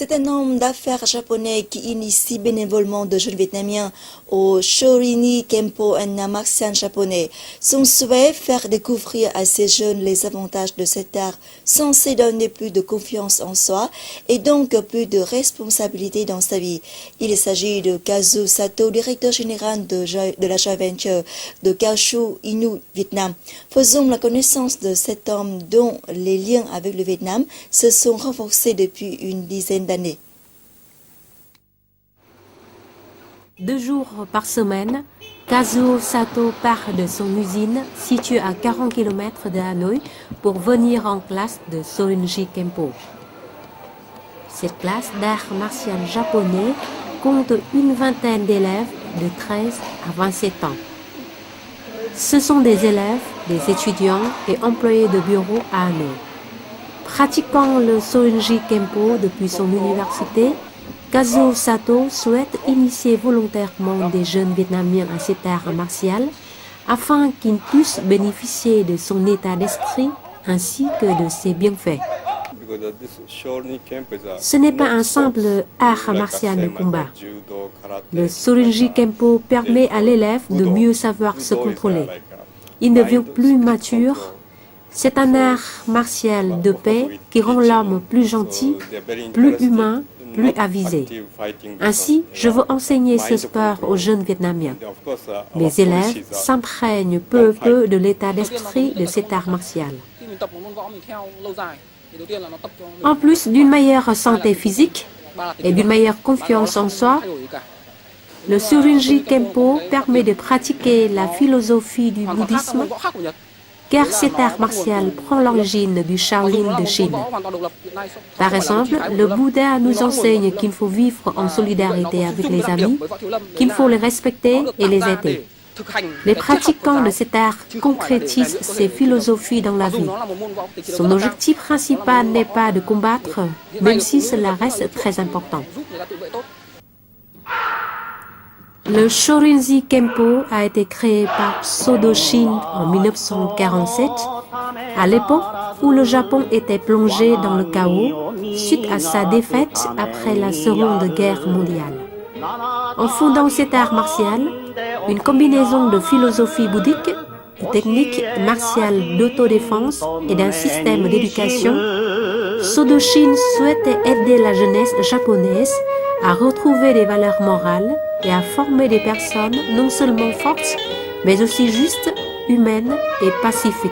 C'est un homme d'affaires japonais qui initie bénévolement de jeunes Vietnamiens au Shorini Kempo, un art martial japonais. Son souhait, faire découvrir à ces jeunes les avantages de cet art censé donner plus de confiance en soi et donc plus de responsabilité dans sa vie. Il s'agit de Kazu Sato, directeur général de la joint venture de Kaohsiung Inu, Vietnam. Faisons la connaissance de cet homme dont les liens avec le Vietnam se sont renforcés depuis une dizaine d'années. 2 jours par semaine, Kazuo Sato part de son usine située à 40 km de Hanoï pour venir en classe de Shorinji Kempo. Cette classe d'art martial japonais compte une vingtaine d'élèves de 13 à 27 ans. Ce sont des élèves, des étudiants et employés de bureau à Hanoï. Pratiquant le Shorinji Kempo depuis son université, Kazuo Sato souhaite initier volontairement des jeunes Vietnamiens à cet art martial afin qu'ils puissent bénéficier de son état d'esprit ainsi que de ses bienfaits. Ce n'est pas un simple art martial de combat. Le Shorinji Kempo permet à l'élève de mieux savoir se contrôler. Il devient plus mature. C'est un art martial de paix qui rend l'homme plus gentil, plus humain, plus avisé. Ainsi, je veux enseigner ce sport aux jeunes Vietnamiens. Mes élèves s'imprègnent peu à peu de l'état d'esprit de cet art martial. En plus d'une meilleure santé physique et d'une meilleure confiance en soi, le Shorinji Kempo permet de pratiquer la philosophie du bouddhisme, car cet art martial prend l'origine du Shaolin de Chine. Par exemple, le Bouddha nous enseigne qu'il faut vivre en solidarité avec les amis, qu'il faut les respecter et les aider. Les pratiquants de cet art concrétisent ces philosophies dans la vie. Son objectif principal n'est pas de combattre, même si cela reste très important. Le Shorinji Kempo a été créé par Sodo Shin en 1947, à l'époque où le Japon était plongé dans le chaos suite à sa défaite après la Seconde Guerre mondiale. En fondant cet art martial, une combinaison de philosophie bouddhique, de techniques martiales d'autodéfense et d'un système d'éducation, Sodo Shin souhaitait aider la jeunesse japonaise à retrouver des valeurs morales et à former des personnes non seulement fortes, mais aussi justes, humaines et pacifiques.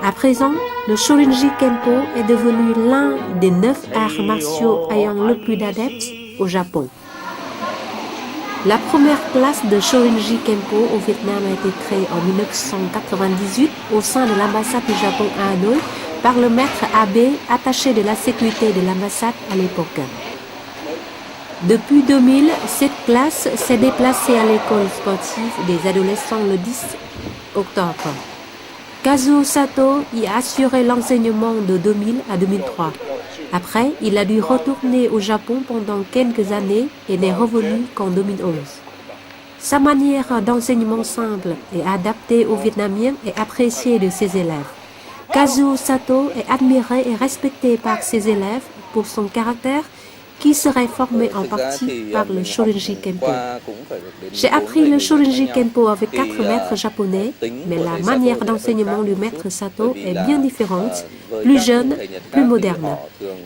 À présent, le Shorinji Kempo est devenu l'un des 9 arts martiaux ayant le plus d'adeptes au Japon. La première classe de Shorinji Kempo au Vietnam a été créée en 1998 au sein de l'ambassade du Japon à Hanoï par le maître Abe, attaché de la sécurité de l'ambassade à l'époque. Depuis 2000, cette classe s'est déplacée à l'école sportive des adolescents le 10 octobre. Kazuo Sato y a assuré l'enseignement de 2000 à 2003. Après, il a dû retourner au Japon pendant quelques années et n'est revenu qu'en 2011. Sa manière d'enseignement simple et adaptée aux Vietnamiens est appréciée de ses élèves. Kazuo Sato est admiré et respecté par ses élèves pour son caractère qui serait formé en partie par le Shorinji Kempo. J'ai appris le Shorinji Kempo avec 4 maîtres japonais, mais la manière d'enseignement du maître Sato est bien différente, plus jeune, plus moderne.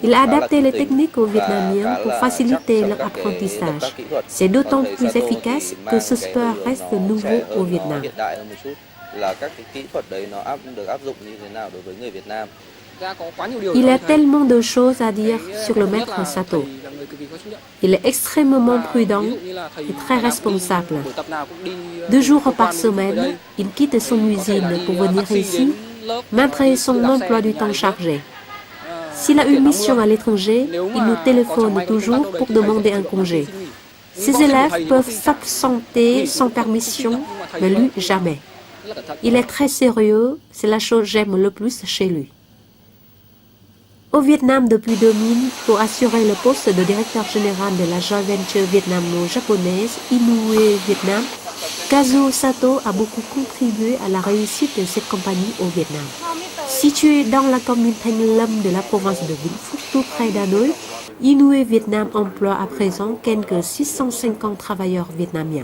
Il a adapté les techniques aux Vietnamiens pour faciliter leur apprentissage. C'est d'autant plus efficace que ce sport reste nouveau au Vietnam. Il y a tellement de choses à dire sur le maître Sato. Il est extrêmement prudent et très responsable. 2 jours par semaine, il quitte son usine pour venir ici, malgré son emploi du temps chargé. S'il a une mission à l'étranger, il nous téléphone toujours pour demander un congé. Ses élèves peuvent s'absenter sans permission, mais lui, jamais. Il est très sérieux, c'est la chose que j'aime le plus chez lui. Au Vietnam depuis 2000, pour assurer le poste de directeur général de la joint venture vietnamo-japonaise Inoue Vietnam, Kazuo Sato a beaucoup contribué à la réussite de cette compagnie au Vietnam. Située dans la commune Thanh Lâm de la province de Vĩnh Phúc, tout près d'Hanoï, Inoue Vietnam emploie à présent quelques 650 travailleurs vietnamiens.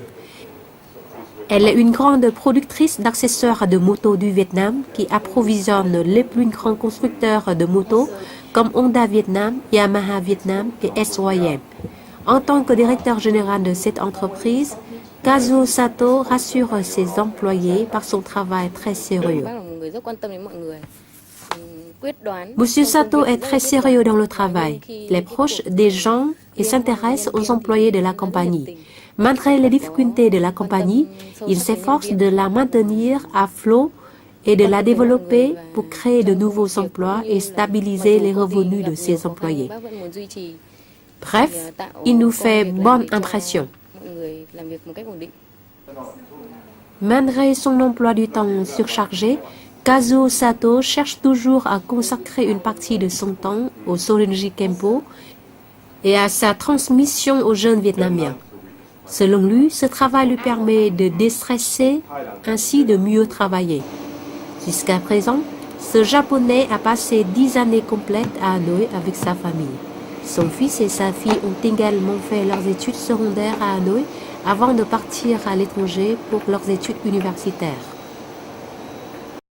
Elle est une grande productrice d'accessoires de motos du Vietnam qui approvisionne les plus grands constructeurs de motos comme Honda Vietnam, Yamaha Vietnam et SYM. En tant que directeur général de cette entreprise, Kazuo Sato rassure ses employés par son travail très sérieux. Monsieur Sato est très sérieux dans le travail. Il est proche des gens et s'intéresse aux employés de la compagnie. Malgré les difficultés de la compagnie, il s'efforce de la maintenir à flot et de la développer pour créer de nouveaux emplois et stabiliser les revenus de ses employés. Bref, il nous fait bonne impression. Malgré son emploi du temps surchargé, Kazuo Sato cherche toujours à consacrer une partie de son temps au Sorinji Kempo et à sa transmission aux jeunes Vietnamiens. Selon lui, ce travail lui permet de déstresser, ainsi de mieux travailler. Jusqu'à présent, ce Japonais a passé 10 années complètes à Hanoï avec sa famille. Son fils et sa fille ont également fait leurs études secondaires à Hanoï avant de partir à l'étranger pour leurs études universitaires.